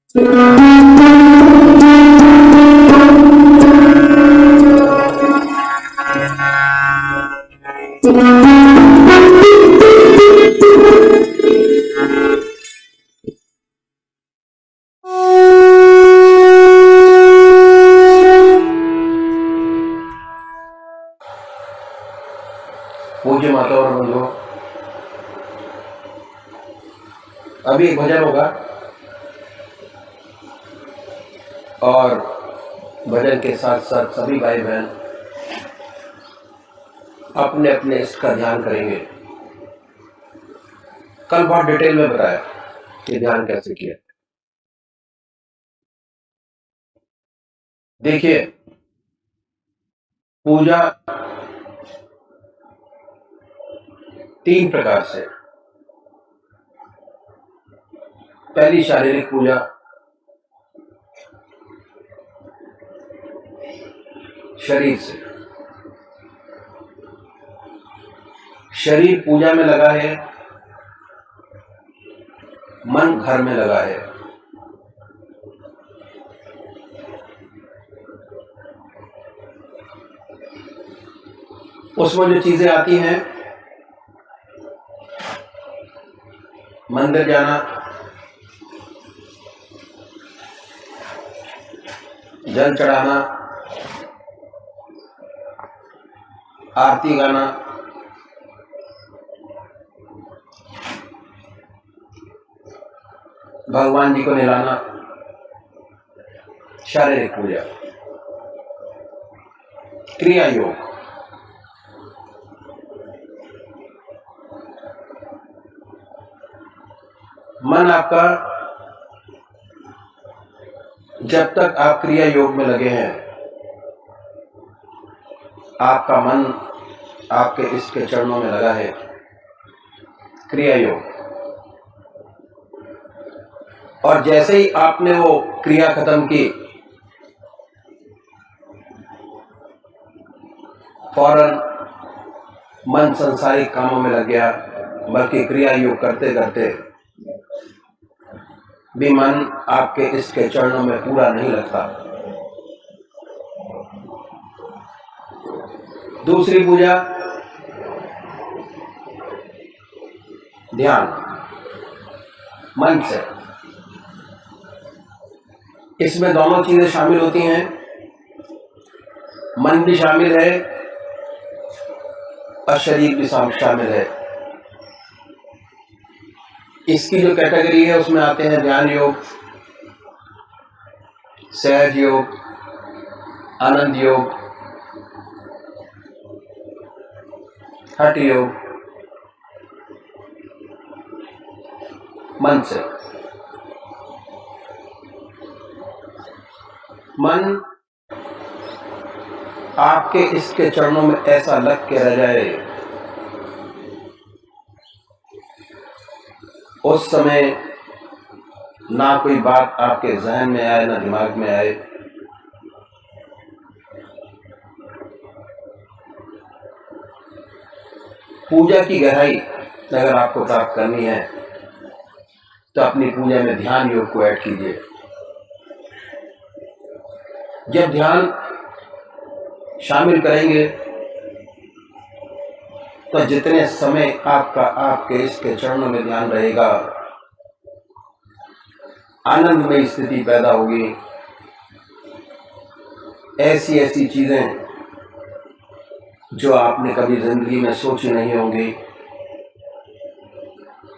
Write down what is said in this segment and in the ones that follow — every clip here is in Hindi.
पूज्य माता और बंधुओं, अभी एक भजन होगा और भजन के साथ साथ सभी भाई बहन अपने अपने इसका ध्यान करेंगे। कल बहुत डिटेल में बताया कि ध्यान कैसे किया। देखिए, पूजा 3 प्रकार से। पहली शारीरिक पूजा, शरीर से। शरीर पूजा में लगा है, मन घर में लगा है। उसमें जो चीजें आती हैं, मंदिर जाना, जल चढ़ाना, आरती गाना, भगवान जी को नहलाना, शारीरिक पूजा। क्रिया योग, मन आपका जब तक आप क्रिया योग में लगे हैं, आपका मन आपके इष्ट के चरणों में लगा है। क्रिया योग। और जैसे ही आपने वो क्रिया खत्म की, फौरन मन संसारिक कामों में लग गया, बल्कि क्रिया योग करते करते भी मन आपके इष्ट के चरणों में पूरा नहीं लगता। दूसरी पूजा, ध्यान, मन से। इसमें दोनों चीजें शामिल होती हैं, मन भी शामिल है और शरीर भी शामिल है। इसकी जो कैटेगरी है उसमें आते हैं ध्यान योग, सहज योग, आनंद योग, हठ योग। मन से। मन आपके इसके चरणों में ऐसा लग के रह जाए, उस समय ना कोई बात आपके जहन में आए, ना दिमाग में आए। पूजा की गहराई अगर आपको प्राप्त करनी है तो अपनी पूजा में ध्यान योग को ऐड कीजिए। जब ध्यान शामिल करेंगे तो जितने समय आपका आपके इसके चरणों में ध्यान रहेगा, आनंदमय स्थिति पैदा होगी। ऐसी ऐसी चीजें जो आपने कभी जिंदगी में सोची नहीं होंगी,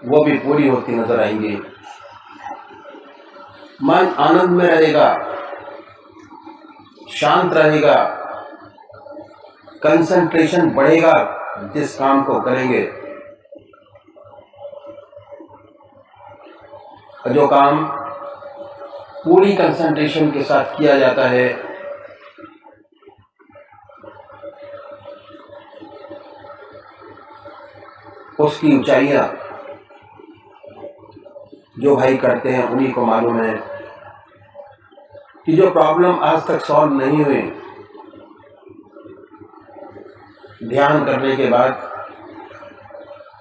वो भी पूरी होती नजर आएंगी। मन आनंद में रहेगा, शांत रहेगा, कंसंट्रेशन बढ़ेगा जिस काम को करेंगे। जो काम पूरी कंसंट्रेशन के साथ किया जाता है, उसकी ऊंचाइयां जो भाई करते हैं उन्हीं को मालूम है कि जो प्रॉब्लम आज तक सॉल्व नहीं हुई, ध्यान करने के बाद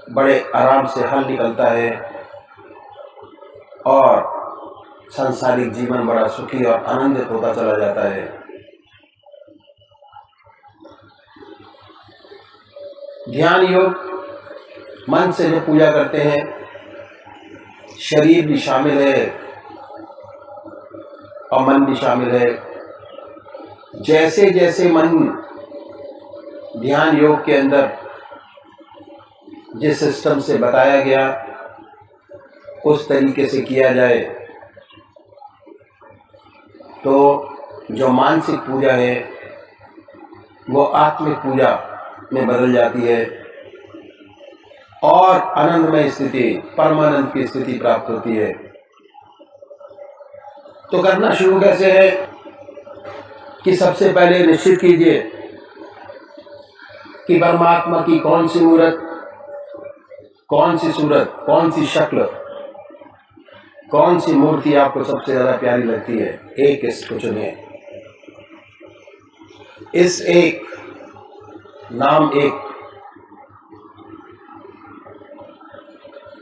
बड़े आराम से हल निकलता है और सांसारिक जीवन बड़ा सुखी और आनंदित होता चला जाता है। ध्यान योग मन से जो पूजा करते हैं, शरीर भी शामिल है और मन भी शामिल है। जैसे जैसे मन ध्यान योग के अंदर जिस सिस्टम से बताया गया उस तरीके से किया जाए तो जो मानसिक पूजा है वो आत्मिक पूजा में बदल जाती है और आनंदमय स्थिति, परमानंद की स्थिति प्राप्त होती है। तो करना शुरू कैसे है कि सबसे पहले निश्चित कीजिए कि परमात्मा की कौन सी मूर्त, कौन सी सूरत, कौन सी शक्ल, कौन सी मूर्ति आपको सबसे ज्यादा प्यारी लगती है। एक इसको चुनिए। इस एक नाम एक।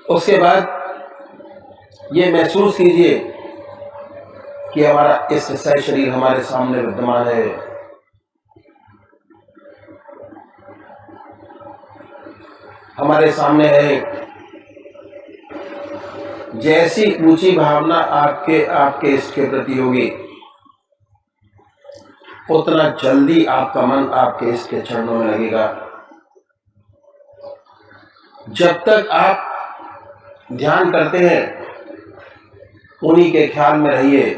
उसके बाद ये महसूस कीजिए कि हमारा इस सह शरीर हमारे सामने विद्यमान है। हमारे सामने है। जैसी ऊंची भावना आपके इष्ट के प्रति होगी उतना जल्दी आपका मन आपके इष्ट के चरणों में लगेगा। जब तक आप ध्यान करते हैं उन्हीं के ख्याल में रहिए,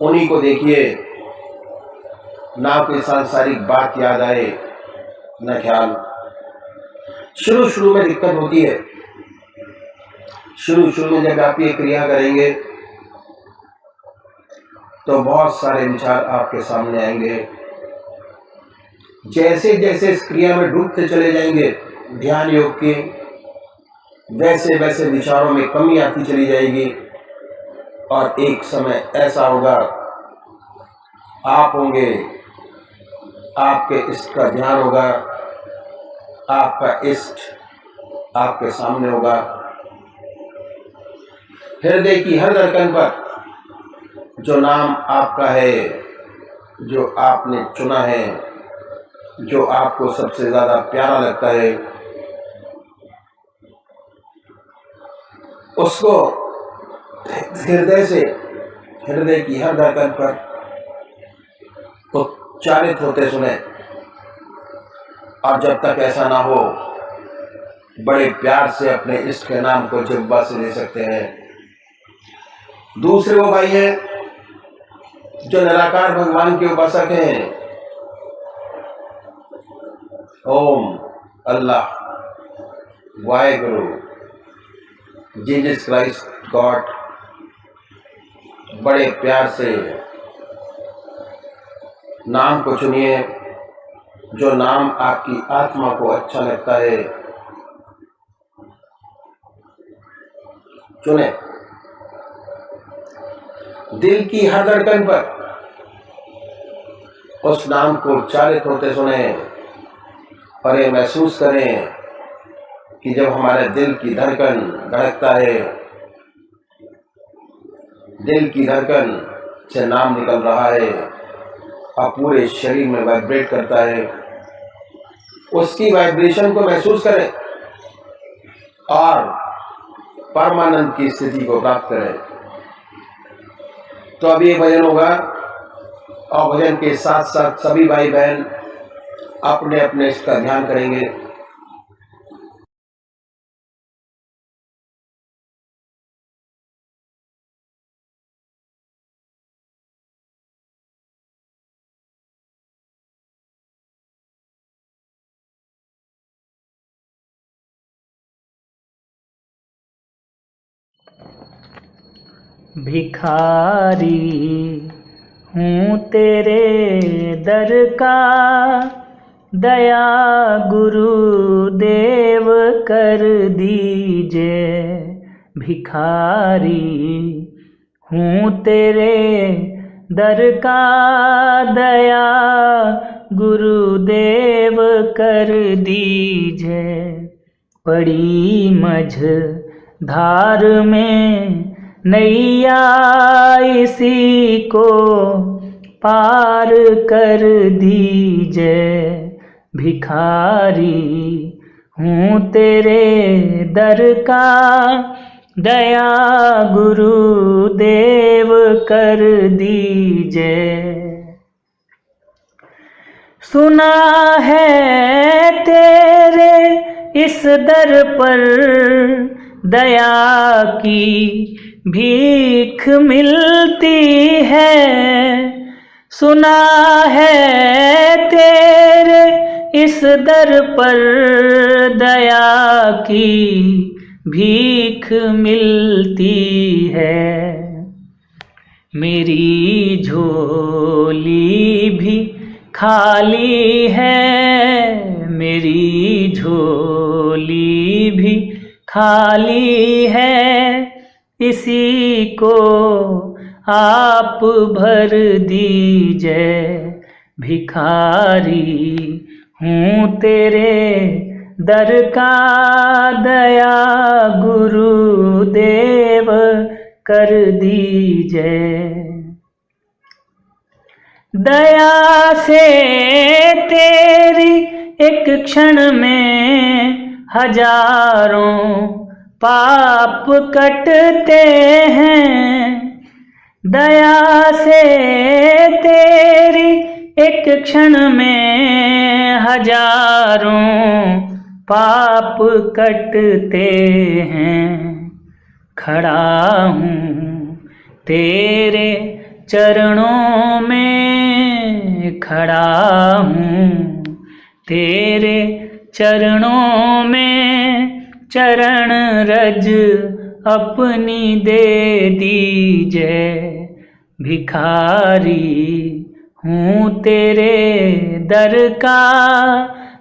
उन्हीं को देखिए, ना कोई सांसारिक बात याद आए न ख्याल। शुरू में दिक्कत होती है। शुरू में जब आप ये क्रिया करेंगे तो बहुत सारे विचार आपके सामने आएंगे। जैसे जैसे इस क्रिया में डूबते चले जाएंगे ध्यान योग के, वैसे वैसे विचारों में कमी आती चली जाएगी और एक समय ऐसा होगा आप होंगे, आपके इष्ट का ध्यान होगा, आपका इष्ट आपके सामने होगा। हृदय की हर धड़कन पर जो नाम आपका है, जो आपने चुना है, जो आपको सबसे ज्यादा प्यारा लगता है, उसको हृदय की हर धड़कन पर उच्चारित होते सुने। और जब तक ऐसा ना हो बड़े प्यार से अपने इष्ट के नाम को जिह्वा से ले सकते हैं। दूसरे वो भाई हैं जो निराकार भगवान के उपासक हैं। ओम, अल्लाह, वाहेगुरु, जीसस क्राइस्ट, गॉड, बड़े प्यार से नाम को चुनिए। जो नाम आपकी आत्मा को अच्छा लगता है चुने। दिल की हर धड़कन पर उस नाम को उच्चारित होते सुने और ये महसूस करें कि जब हमारे दिल की धड़कन धड़कता है, दिल की धड़कन से नाम निकल रहा है और पूरे शरीर में वाइब्रेट करता है, उसकी वाइब्रेशन को महसूस करें और परमानंद की स्थिति को प्राप्त करें। तो अब ये भजन होगा और भजन के साथ साथ सभी भाई बहन अपने अपने इसका ध्यान करेंगे। भिखारी हूँ तेरे दर का, दया गुरुदेव कर दीजिए। भिखारी हूँ तेरे दर का, दया गुरुदेव कर दीजिए। पड़ी मझ धार में नैया इसी को पार कर दीजिए। भिखारी हूँ तेरे दर का, दया गुरुदेव कर दीजिए। सुना है तेरे इस दर पर दया की भीख मिलती है। सुना है तेरे इस दर पर दया की भीख मिलती है। मेरी झोली भी खाली है, मेरी झोली भी खाली है, इसी को आप भर दीजिए। भिखारी हूँ तेरे दर का, दया गुरुदेव कर दीजिए। दया से तेरी एक क्षण में हजारों पाप कटते हैं। दया से तेरी एक क्षण में हजारों पाप कटते हैं। खड़ा हूँ तेरे चरणों में, खड़ा हूँ तेरे चरणों में, चरण रज अपनी दे दीजिए। भिखारी हूँ तेरे दर का,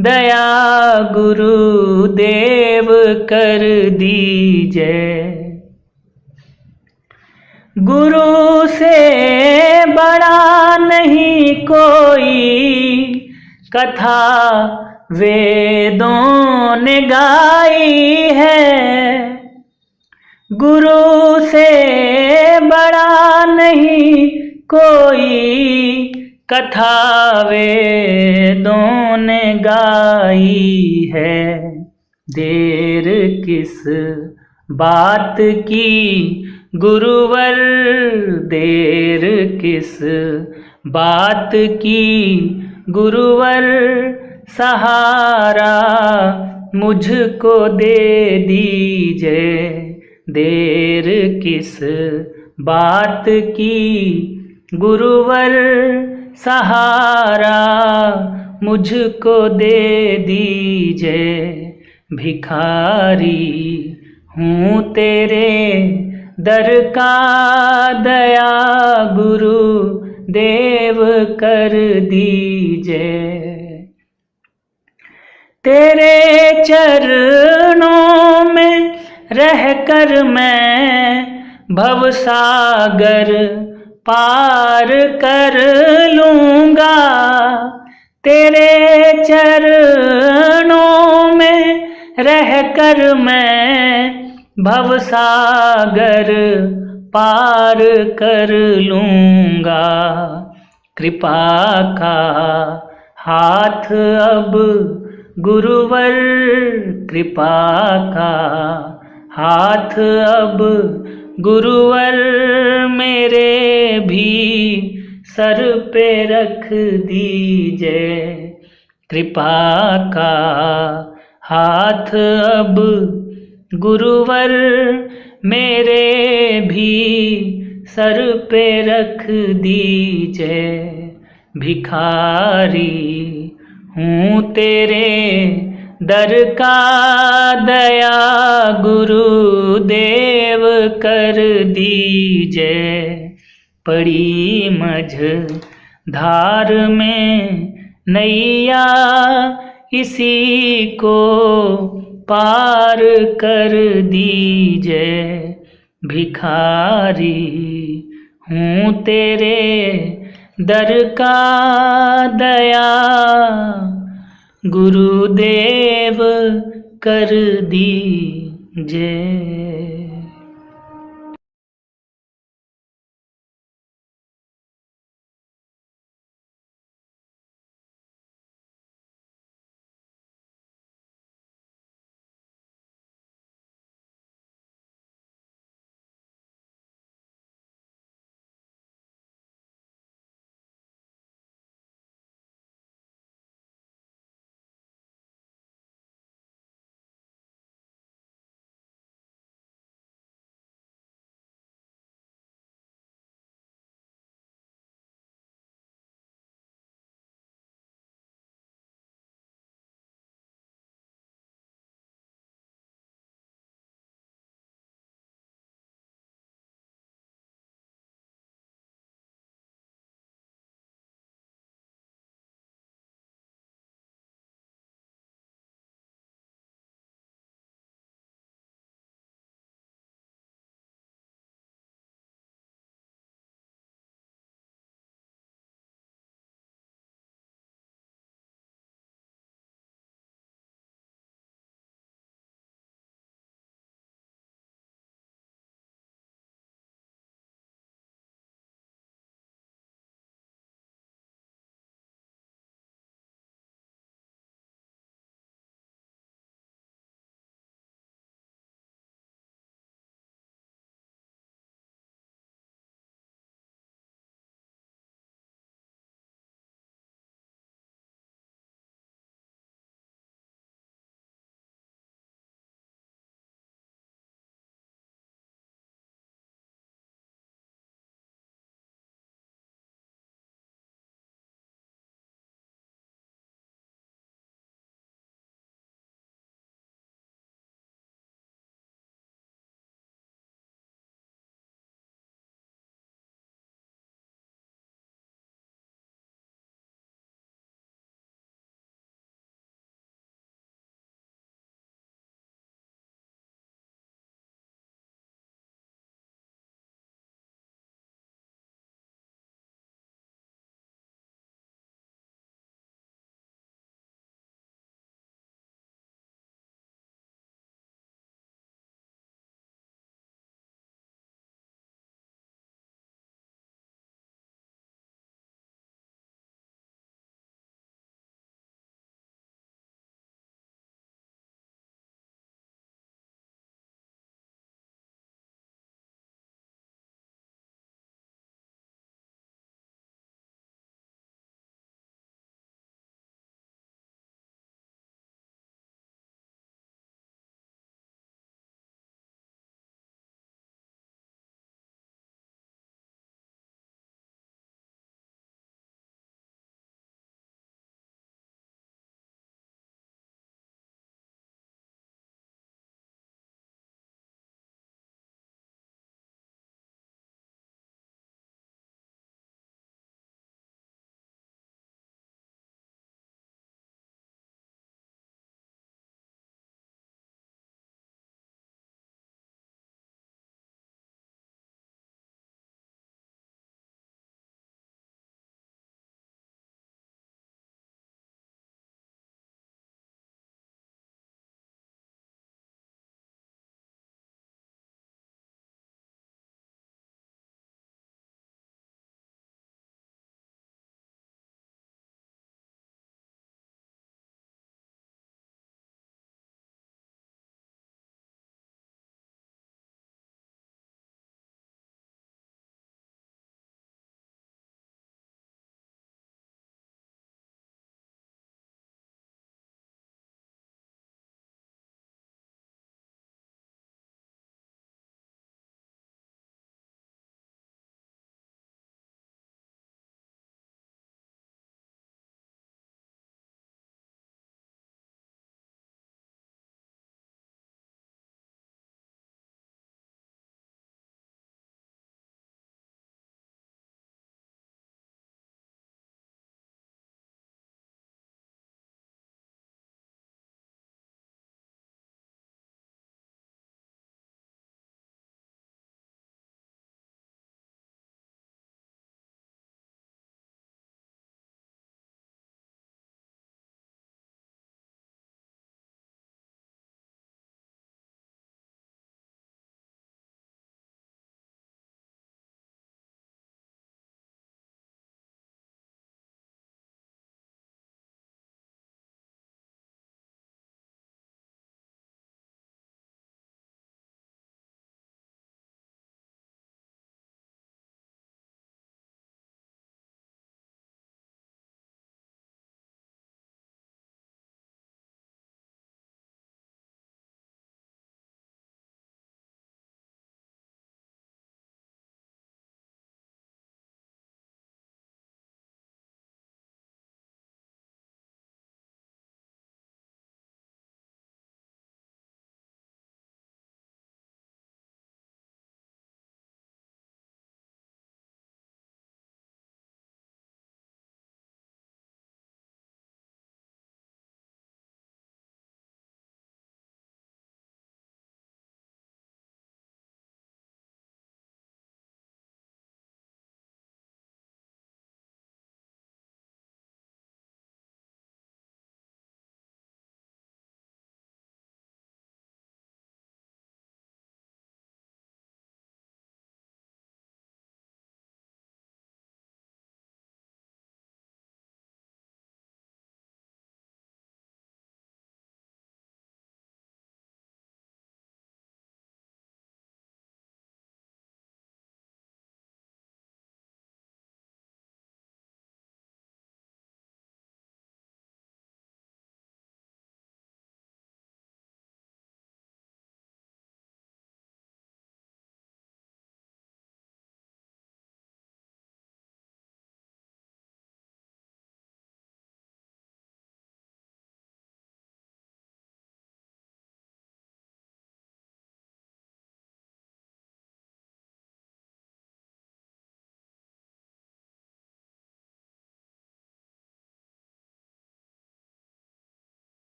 दया गुरुदेव कर दीजिए। गुरु से बड़ा नहीं कोई, कथा वेदों ने गाई है। गुरु से बड़ा नहीं कोई, कथा वेदों ने गाई है। देर किस बात की गुरुवर, देर किस बात की गुरुवर, सहारा मुझको दे दीजिए। देर किस बात की गुरुवर, सहारा मुझको दे दीजिए। भिखारी हूँ तेरे दर का, दया गुरु देव कर दीजिए। तेरे चरणों में रहकर मैं भवसागर पार कर लूँगा। तेरे चरणों में रहकर मैं भवसागर पार कर लूँगा। कृपा का हाथ अब गुरुवर, कृपा का हाथ अब गुरुवर, मेरे भी सर पे रख दीजिए। कृपा का हाथ अब गुरुवर, मेरे भी सर पे रख दीजिए। भिखारी हूँ तेरे दर का, दया गुरुदेव कर दीजिए। पड़ी मझ धार में नैया, इसी को पार कर दीजिए। भिखारी हूँ तेरे दर का, दया गुरुदेव कर दीजिए।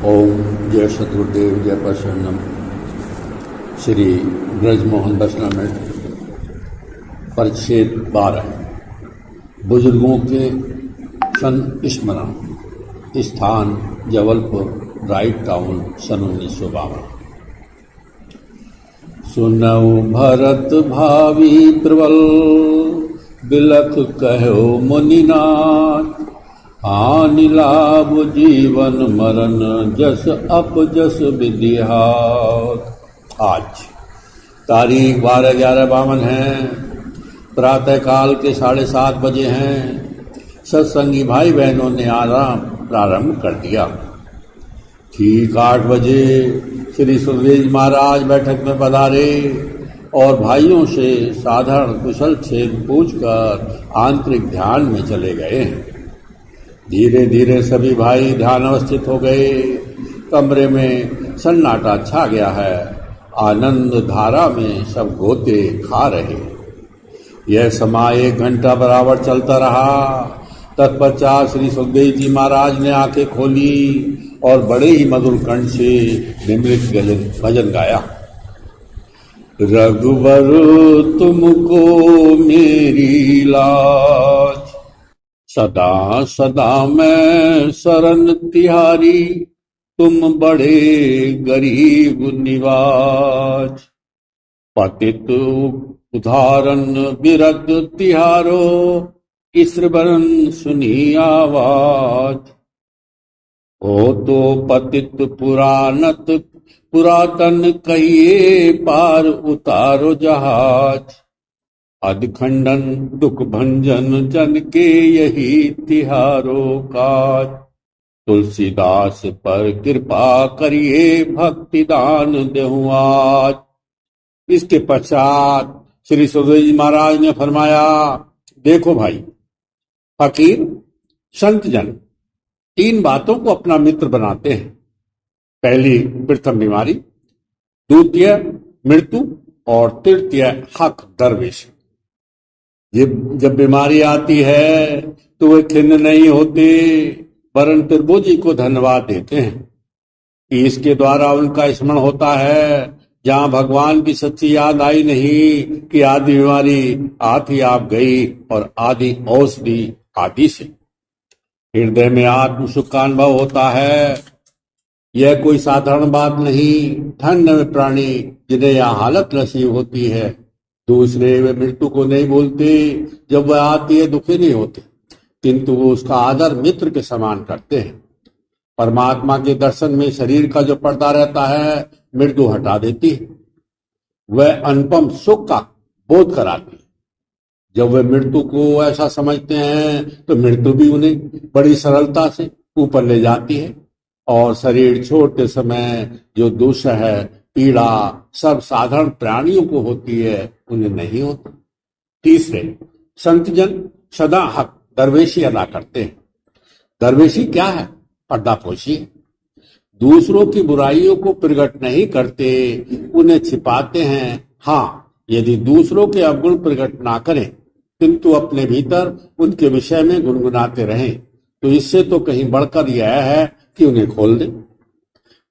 ओम जय शत्रुदेव जय प्रसन्नम। श्री ब्रजमोहन वचनामृत परिच्छेद 12। बुजुर्गों के संस्मरण। स्थान जबलपुर, राइट टाउन, सन 1952। सुनऊ भरत भावी प्रबल, बिलख कहो मुनिनाथ। हानि लाभ जीवन मरण, जस अपजस विद्यात। आज तारीख 12/11/52 है। प्रातःकाल के 7:30 बजे हैं। सत्संगी भाई बहनों ने आराम प्रारंभ कर दिया। ठीक 8 बजे श्री सुखदेव महाराज बैठक में पधारे और भाइयों से साधारण कुशल क्षेम पूछकर आंतरिक ध्यान में चले गए। धीरे धीरे सभी भाई ध्यान अवस्थित हो गए। कमरे में सन्नाटा छा गया है। आनंद धारा में सब गोते खा रहे। यह समय 1 घंटा बराबर चलता रहा। तत्पश्चात श्री सुखदेव जी महाराज ने आंखें खोली और बड़े ही मधुर कंठ से निम्रित भजन गाया। रघुवर तुमको मेरी लाज, सदा सदा मैं शरण तिहारी। तुम बड़े गरीब निवाज, पतित उदाहरण बिरद तिहारो। ईश्वरन सुनी आवाज, हो तो पतित पुरातन कहिए पार उतारो जहाज। अधखंडन दुख भंजन जन के यही तिहारो काज। तुलसीदास पर कृपा करिए भक्ति दान देहु आज। इसके पश्चात श्री सुखदेव जी महाराज ने फरमाया, देखो भाई, फकीर संत जन 3 बातों को अपना मित्र बनाते हैं। पहली प्रथम बीमारी, द्वितीय मृत्यु और तृतीय हक दरवेश। जब बीमारी आती है तो वे खिन्न नहीं होते, वरन प्रभु जी को धन्यवाद देते हैं कि इसके द्वारा उनका स्मरण होता है। जहां भगवान की सच्ची याद आई नहीं कि आदि बीमारी आती आप गई और आदि औषधि आदि से हृदय में आत्म सुख का अनुभव होता है। यह कोई साधारण बात नहीं। धन्य वे प्राणी जिन्हें यह हालत नसीब होती है। दूसरे वे मृत्यु को नहीं भूलते। जब वह आती है दुखी नहीं होते, किंतु वो उसका आदर मित्र के समान करते हैं। परमात्मा के दर्शन में शरीर का जो पर्दा रहता है, मृत्यु हटा देती है। वह अनुपम सुख का बोध कराती है। जब वे मृत्यु को ऐसा समझते हैं तो मृत्यु भी उन्हें बड़ी सरलता से ऊपर ले जाती है और शरीर छोड़ते समय जो दुष्ट है, पीड़ा सब साधारण प्राणियों को होती है, उन्हें नहीं होती। तीसरे, संतजन सदा हक दरवेशी अदा करते हैं। दरवेशी क्या है? पर्दापोशी। दूसरों की बुराइयों को प्रकट नहीं करते, उन्हें छिपाते हैं। हाँ, यदि दूसरों के अवगुण प्रकट ना करें किंतु अपने भीतर उनके विषय में गुनगुनाते रहें, तो इससे तो कहीं बढ़कर यह है कि उन्हें खोल दें।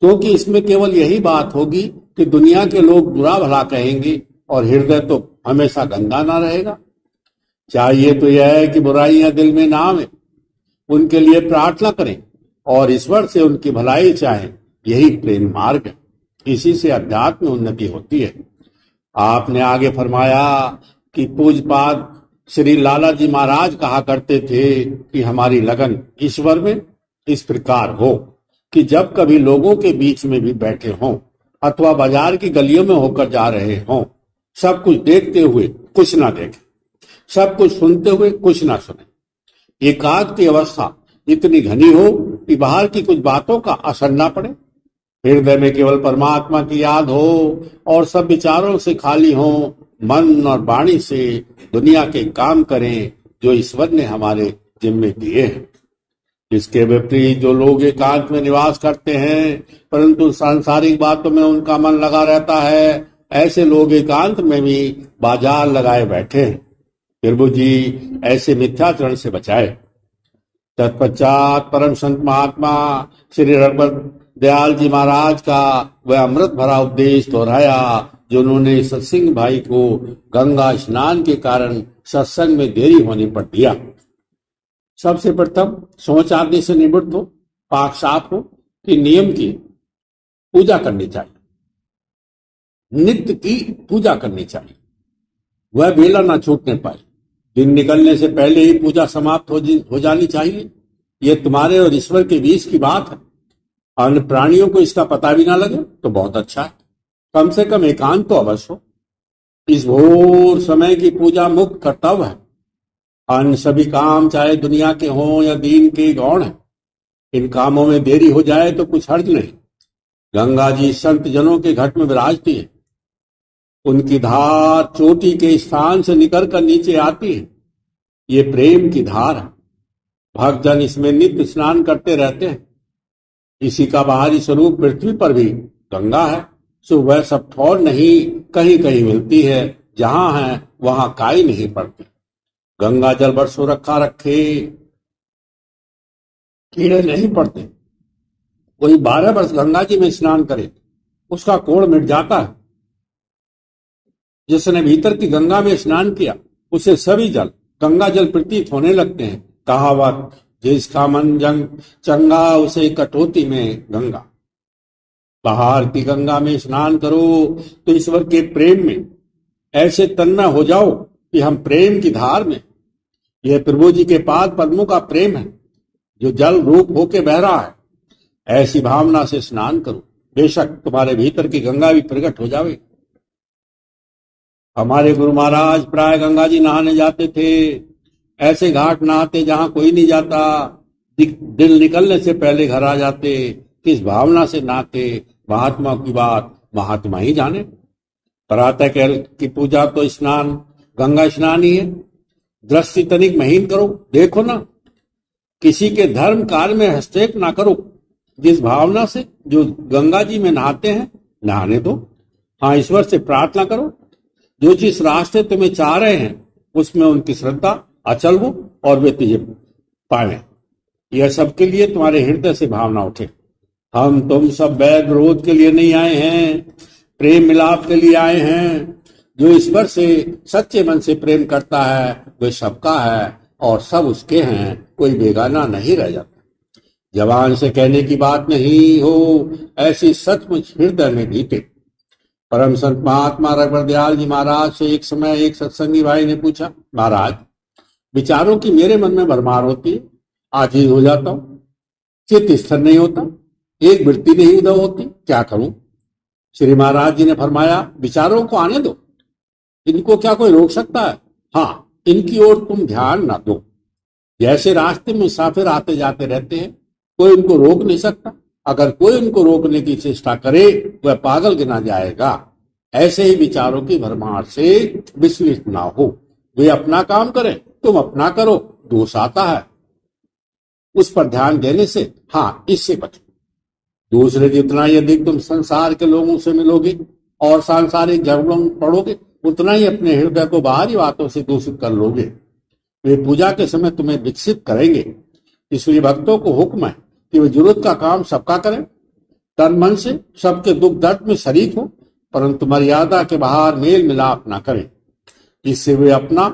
क्योंकि इसमें केवल यही बात होगी कि दुनिया के लोग बुरा भला कहेंगे और हृदय तो हमेशा गंदा ना रहेगा। चाहिए तो यह है कि बुराइयां दिल में ना आवे, उनके लिए प्रार्थना करें और ईश्वर से उनकी भलाई चाहें। यही प्रेम मार्ग है। इसी से अध्यात्म में उन्नति होती है। आपने आगे फरमाया कि पूज्यपाद श्री लाला जी महाराज कहा करते थे कि हमारी लगन ईश्वर में इस प्रकार हो कि जब कभी लोगों के बीच में भी बैठे हों अथवा बाजार की गलियों में होकर जा रहे हों, सब कुछ देखते हुए कुछ ना देखें, सब कुछ सुनते हुए कुछ ना सुने। एकांत की अवस्था इतनी घनी हो कि बाहर की कुछ बातों का असर ना पड़े। हृदय में केवल परमात्मा की याद हो और सब विचारों से खाली हो। मन और वाणी से दुनिया के काम करें जो ईश्वर ने हमारे जिम्मे दिए हैं। इसके विपरीत जो लोग एकांत में निवास करते हैं परंतु सांसारिक बातों में उनका मन लगा रहता है, ऐसे लोग एकांत में भी बाजार लगाए बैठे हैं। प्रभु जी ऐसे मिथ्याचरण से बचाए। तत्पश्चात परम संत महात्मा श्री रघुवर दयाल जी महाराज का वह अमृत भरा उपदेश दोहराया जो उन्होंने सत्संग भाई को गंगा स्नान के कारण सत्संग में देरी होने पर दिया। सबसे प्रथम सोच आदि से निवृत्त हो, पाक साफ हो कि नियम की पूजा करनी चाहिए, नित्य की पूजा करनी चाहिए, वह बेला ना छूटने पाए। दिन निकलने से पहले ही पूजा समाप्त हो जानी चाहिए। यह तुम्हारे और ईश्वर के बीच की बात है। अन्य प्राणियों को इसका पता भी ना लगे तो बहुत अच्छा है। कम से कम एकांत तो अवश्य हो। इस घोर समय की पूजा मुक्त कर्तव्य है। अन्य सभी काम चाहे दुनिया के हों या दीन के गौण है, इन कामों में देरी हो जाए तो कुछ हर्ज नहीं। गंगा जी संत जनों के घट में विराजती है। उनकी धार चोटी के स्थान से निकल कर नीचे आती है। ये प्रेम की धार है। भक्तजन इसमें नित्य स्नान करते रहते हैं। इसी का बाहरी स्वरूप पृथ्वी पर भी गंगा है। सो वह सब ठौर नहीं, कहीं कहीं मिलती है। जहां है वहां काई नहीं पड़ती। गंगा जल बरसों रखा रखे, कीड़े नहीं पड़ते। कोई 12 वर्ष गंगा जी में स्नान करे, उसका कोढ़ मिट जाता है। जिसने भीतर की गंगा में स्नान किया, उसे सभी जल गंगा जल प्रतीत होने लगते हैं। कहावत, जिसका मन जंग चंगा उसे कटौती में गंगा। बाहर की गंगा में स्नान करो तो ईश्वर के प्रेम में ऐसे तन्मय हो जाओ कि हम प्रेम की धार में। यह प्रभु जी के पाद पद्मों का प्रेम है जो जल रूप होके बह रहा है। ऐसी भावना से स्नान करो, बेशक तुम्हारे भीतर की गंगा भी प्रकट हो जावे। हमारे गुरु महाराज प्राय गंगा जी नहाने जाते थे। ऐसे घाट नहाते जहां कोई नहीं जाता। दिल निकलने से पहले घर आ जाते। किस भावना से नहाते, महात्मा की बात महात्मा ही जाने। प्रातः काल की पूजा तो स्नान गंगा स्नान ही है। दृष्टि तनिक महीन करो, देखो ना, किसी के धर्म कार्य में हस्तक्षेप ना करो। जिस भावना से जो गंगा जी में नहाते हैं, नहाने दो। हाँ, ईश्वर से प्रार्थना करो जो जिस रास्ते तुम्हें चाह रहे हैं उसमें उनकी श्रद्धा अचल हो और वे तुझे पाए। यह सबके लिए तुम्हारे हृदय से भावना उठे। हम तुम सब वैर विरोध के लिए नहीं आए हैं, प्रेम मिलाप के लिए आए हैं। जो ईश्वर से सच्चे मन से प्रेम करता है वह सबका है और सब उसके हैं। कोई बेगाना नहीं रह जाता। जवान से कहने की बात नहीं हो, ऐसी सचमुच हृदय में बीते। परम संत महात्मा रघुवर दयाल जी महाराज से एक समय एक सत्संगी भाई ने पूछा, महाराज, विचारों की मेरे मन में भरमार होती है, आजीज हो जाता हूँ, चित्त स्थिर नहीं होता, एक वृत्ति नहीं उदय होती, क्या करूं? श्री महाराज जी ने फरमाया, विचारों को आने दो, इनको क्या कोई रोक सकता है? हाँ, इनकी ओर तुम ध्यान ना दो। जैसे रास्ते में मुसाफिर आते जाते रहते हैं, कोई उनको रोक नहीं सकता। अगर कोई उनको रोकने की चेष्टा करे वह पागल गिना जाएगा। ऐसे ही विचारों की भरमार से विचलित ना हो। वे अपना काम करें, तुम अपना करो, दोष आता है उस पर ध्यान देने से। हाँ, इससे बचो। दूसरे जितना यदि तुम संसार के लोगों से मिलोगे और सांसारिक झगड़ों में पड़ोगे, उतना ही अपने हृदय को बाहरी बातों से दूषित कर लोगे। वे पूजा के समय तुम्हें विकसित करेंगे। इसलिए भक्तों को हुक्म है कि वे जरूरत का काम सबका करें, तन मन से सबके दुख दर्द में शरीक हो, परंतु मर्यादा के बाहर मेल मिलाप न करें। इससे वे अपना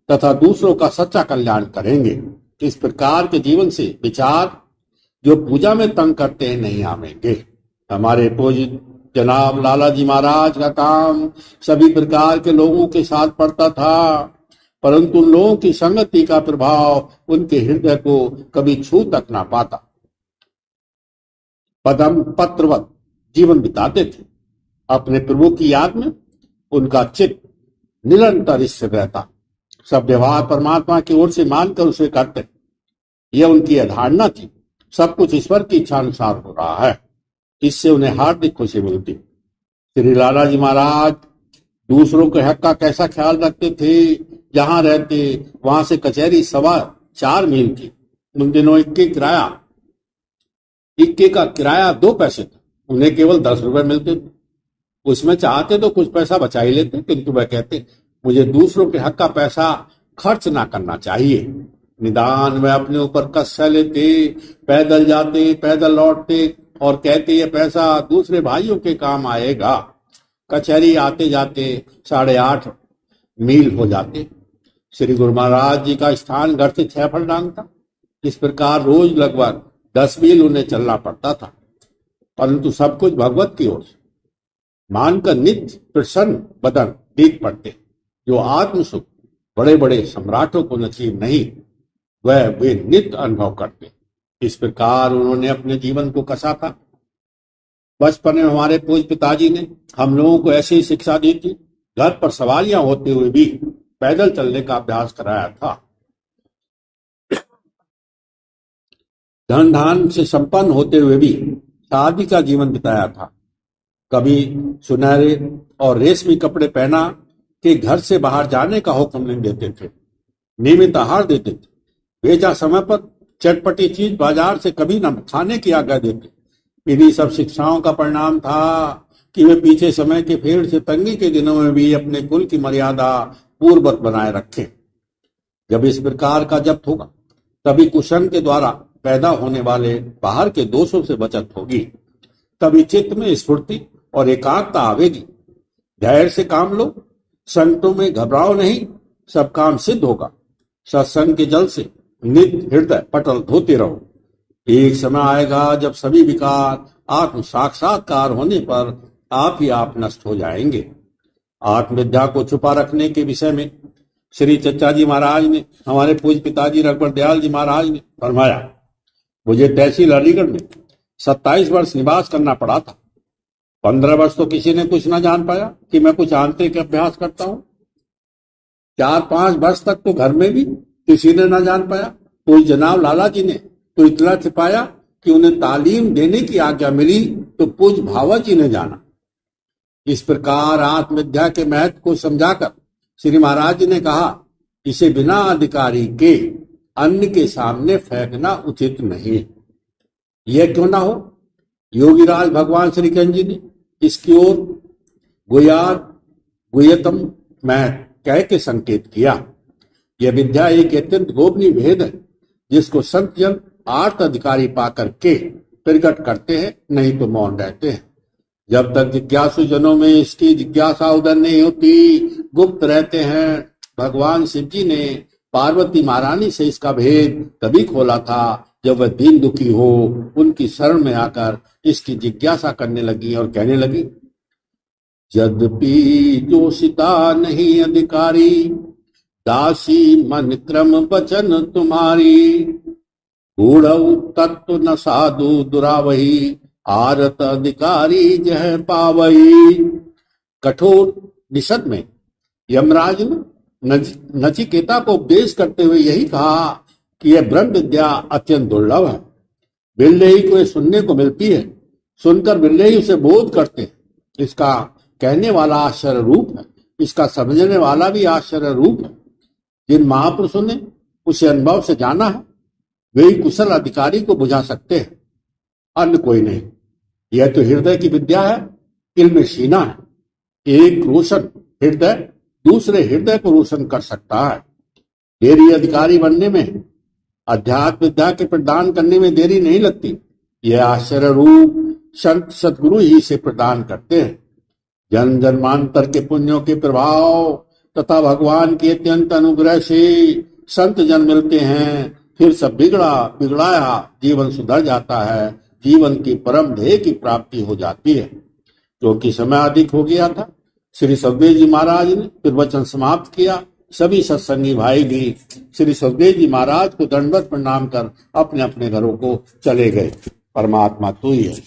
तथा दूसरों का सच्चा कल्याण करेंगे। इस प्रकार के जीवन से विचार जो पूजा में तंग करते हैं नहीं आवेंगे। हमारे पूज्य जनाब लाला जी महाराज का काम सभी प्रकार के लोगों के साथ पड़ता था, परंतु उन लोगों की संगति का प्रभाव उनके हृदय को कभी छू तक ना पाता। पदम पत्रवत जीवन बिताते थे। अपने प्रभु की याद में उनका चित्त निरंतर स्थिर रहता। सब व्यवहार परमात्मा की ओर से मानकर उसे करते। यह उनकी अधारणा थी। सब कुछ ईश्वर की इच्छा अनुसार हो रहा है। इससे उन्हें हार्दिक खुशी मिलती। श्री लाला जी महाराज दूसरों के हक का कैसा ख्याल रखते थे। जहां रहते वहां से कचहरी 4.25 मील की। उन दिनों इक्के का किराया 2 पैसे था। उन्हें केवल 10 रुपए मिलते थे। उसमें चाहते तो कुछ पैसा बचा ही लेते, किंतु वह कहते, मुझे दूसरों के हक का पैसा खर्च ना करना चाहिए। निदान वह अपने ऊपर कष्ट सह लेते, पैदल जाते, पैदल लौटते, और कहते ये पैसा दूसरे भाइयों के काम आएगा। कचहरी आते जाते 8.5 मील हो जाते। श्री गुरु महाराज जी का स्थान घर से 6 फरलांग था। इस प्रकार रोज लगभग 10 मील उन्हें चलना पड़ता था, परंतु सब कुछ भगवत की ओर से मानकर नित्य प्रसन्न बदन देख पड़ते। जो आत्म सुख बड़े बड़े सम्राटों को नसीब नहीं, वह वे नित्य अनुभव करते। इस प्रकार उन्होंने अपने जीवन को कसा था। बचपन में हमारे पूज्य पिताजी ने हम लोगों को ऐसी शिक्षा दी थी। घर पर सवारियां होते हुए भी पैदल चलने का अभ्यास कराया था। धन धान से संपन्न होते हुए भी शादी का जीवन बिताया था। कभी सुनहरे और रेशमी कपड़े पहना के घर से बाहर जाने का हुक्म नहीं देते थे। नियमित आहार देते थे। बेचा समय पर चटपटी चीज बाजार से कभी न खाने की आज्ञा देते। इन्हीं सब शिक्षाओं का परिणाम था कि वे पीछे समय के फेर से तंगी के दिनों में भी अपने कुल की मर्यादा पूर्ववत बनाए रखे। जब इस प्रकार का जब्त होगा, तभी कुशन के द्वारा पैदा होने वाले बाहर के दोषों से बचत होगी। तभी चित्त में स्फूर्ति और एकाग्रता आवेगी। धैर्य से काम लो, संकटों में घबराओ नहीं, सब काम सिद्ध होगा। सत्संग के जल से नित्य हृदय पटल धोते रहो। एक समय आएगा जब सभी विकार आत्म साक्षात्कार होने पर आप ही आप नष्ट हो जाएंगे। आत्मविद्या को छुपा रखने के विषय में श्री चचा जी महाराज ने, हमारे पूज्य पिताजी रघुवर दयाल जी महाराज ने फरमाया, मुझे तहसील अलीगढ़ में 27 वर्ष निवास करना पड़ा था। 15 वर्ष तो किसी ने कुछ न जान पाया कि मैं कुछ आंतरिक अभ्यास करता हूँ। 4-5 वर्ष तक तो घर में भी किसी ने न जान पाया। कोई जनाब लाला जी ने तो इतना छिपाया कि उन्हें तालीम देने की आज्ञा मिली तो पूज्य भावा जी ने जाना। इस प्रकार आत्मविद्या के महत्व को समझाकर श्री महाराज जी ने कहा, इसे बिना अधिकारी के अन्य के सामने फेंकना उचित नहीं। यह क्यों ना हो, योगीराज भगवान श्री कृष्ण जी ने इसकी ओर गुह्यतम मैं कह के संकेत किया। यह विद्या एक अत्यंत गोपनीय भेद है, जिसको संत जन आर्थ अधिकारी पाकर के प्रकट करते हैं, नहीं तो मौन रहते हैं। जब तक जिज्ञासु जनों में इसकी जिज्ञासा उदय नहीं होती, गुप्त रहते हैं। भगवान शिव जी ने पार्वती महारानी से इसका भेद तभी खोला था जब वह दीन दुखी हो उनकी शरण में आकर इसकी जिज्ञासा करने लगी और कहने लगी, यद्यपि जो सीता नहीं अधिकारी, दासी मन क्रम वचन तुम्हारी, गूढ़ तत्व न साधु दुरावही, आरत अधिकारी जह पावई। कठोर निषद में यमराज ने नचिकेता को उपदेश करते हुए यही कहा कि यह ब्रह्म विद्या अत्यंत दुर्लभ है। बिल्ले ही को सुनने को मिलती है, सुनकर बिल्ले ही उसे बोध करते हैं। इसका कहने वाला आश्चर्य रूप है, इसका समझने वाला भी आश्चर्य रूप है। जिन महापुरुषों ने उसे अनुभव से जाना है, वे ही कुशल अधिकारी को बुझा सकते हैं, अन्य कोई नहीं। यह तो हृदय की विद्या है, इल्म सीना है। एक रोशन हृदय दूसरे हृदय को रोशन कर सकता है। देरी अधिकारी बनने में, अध्यात्म विद्या के प्रदान करने में देरी नहीं लगती। यह आश्चर्य रूप संत सदगुरु ही से प्रदान करते हैं। जन्म जन्मांतर के पुण्यों के प्रभाव तथा भगवान के अत्यंत अनुग्रह से संत जन मिलते हैं। फिर सब बिगड़ाया जीवन सुधर जाता है। जीवन की परम ध्येय की प्राप्ति हो जाती है। क्योंकि समय अधिक हो गया था, श्री सदगुरु जी महाराज ने फिर वचन समाप्त किया। सभी सत्संगी भाई भी श्री सदगुरु जी महाराज को दंडवत प्रणाम कर अपने अपने घरों को चले गए। परमात्मा तू ही है।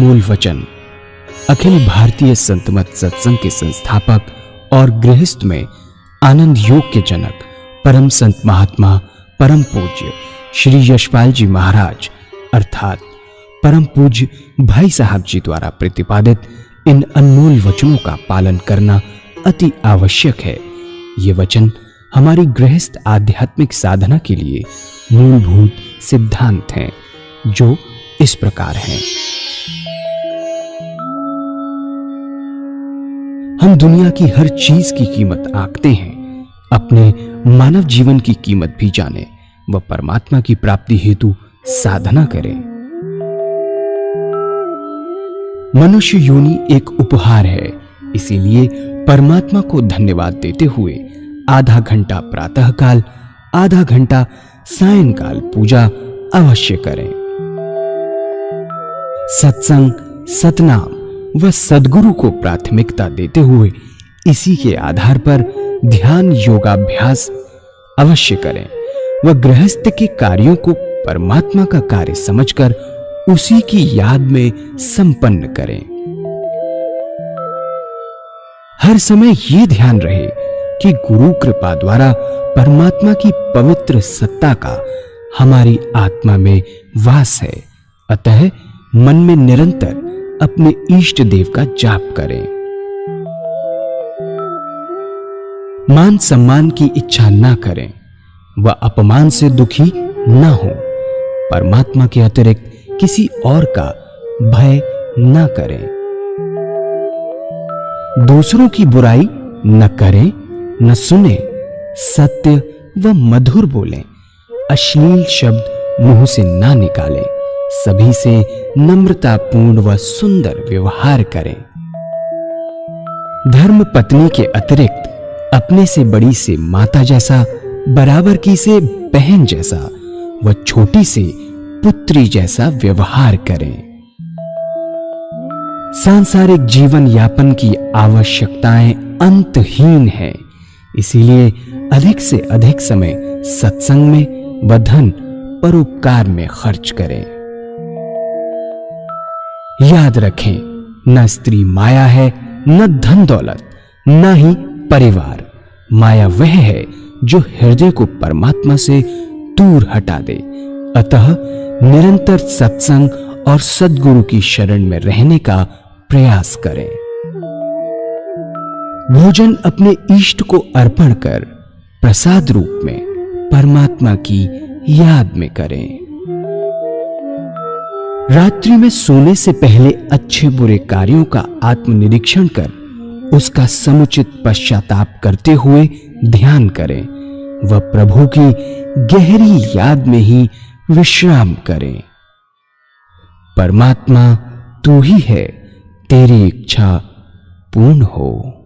अनमोल वचन अखिल भारतीय संत मत सत्संग के संस्थापक और गृहस्थ में आनंद योग के जनक परम संत महात्मा परम पूज्य श्री यशपाल जी महाराज अर्थात परम पूज्य भाई साहब जी द्वारा प्रतिपादित इन अनमोल वचनों का पालन करना अति आवश्यक है। ये वचन हमारी गृहस्थ आध्यात्मिक साधना के लिए मूलभूत सिद्धांत हैं, जो इस प्रकार हैं। हम दुनिया की हर चीज की कीमत आंकते हैं, अपने मानव जीवन की कीमत भी जाने व परमात्मा की प्राप्ति हेतु साधना करें। मनुष्य योनि एक उपहार है, इसीलिए परमात्मा को धन्यवाद देते हुए आधा घंटा प्रातःकाल, आधा घंटा सायंकाल पूजा अवश्य करें। सत्संग, सतनाम व सद्गुरु को प्राथमिकता देते हुए इसी के आधार पर ध्यान योगाभ्यास अवश्य करें व गृहस्थ के कार्यों को परमात्मा का कार्य समझकर उसी की याद में संपन्न करें। हर समय यह ध्यान रहे कि गुरु कृपा द्वारा परमात्मा की पवित्र सत्ता का हमारी आत्मा में वास है, अतः मन में निरंतर अपने इष्ट देव का जाप करें। मान सम्मान की इच्छा ना करें व अपमान से दुखी ना हो। परमात्मा के अतिरिक्त किसी और का भय ना करें। दूसरों की बुराई न करें, न सुने, सत्य व मधुर बोलें, अश्लील शब्द मुंह से ना निकालें, सभी से नम्रतापूर्ण व सुंदर व्यवहार करें। धर्म पत्नी के अतिरिक्त अपने से बड़ी से माता जैसा, बराबर की से बहन जैसा व छोटी से पुत्री जैसा व्यवहार करें। सांसारिक जीवन यापन की आवश्यकताएं अंतहीन हैं, इसीलिए अधिक से अधिक समय सत्संग में व धन परोपकार में खर्च करें। याद रखें, न स्त्री माया है, न धन दौलत, न ही परिवार। माया वह है जो हृदय को परमात्मा से दूर हटा दे। अतः निरंतर सत्संग और सद्गुरु की शरण में रहने का प्रयास करें। भोजन अपने इष्ट को अर्पण कर प्रसाद रूप में परमात्मा की याद में करें। रात्रि में सोने से पहले अच्छे बुरे कार्यों का आत्मनिरीक्षण कर उसका समुचित पश्चाताप करते हुए ध्यान करें व प्रभु की गहरी याद में ही विश्राम करें। परमात्मा तू ही है, तेरी इच्छा पूर्ण हो।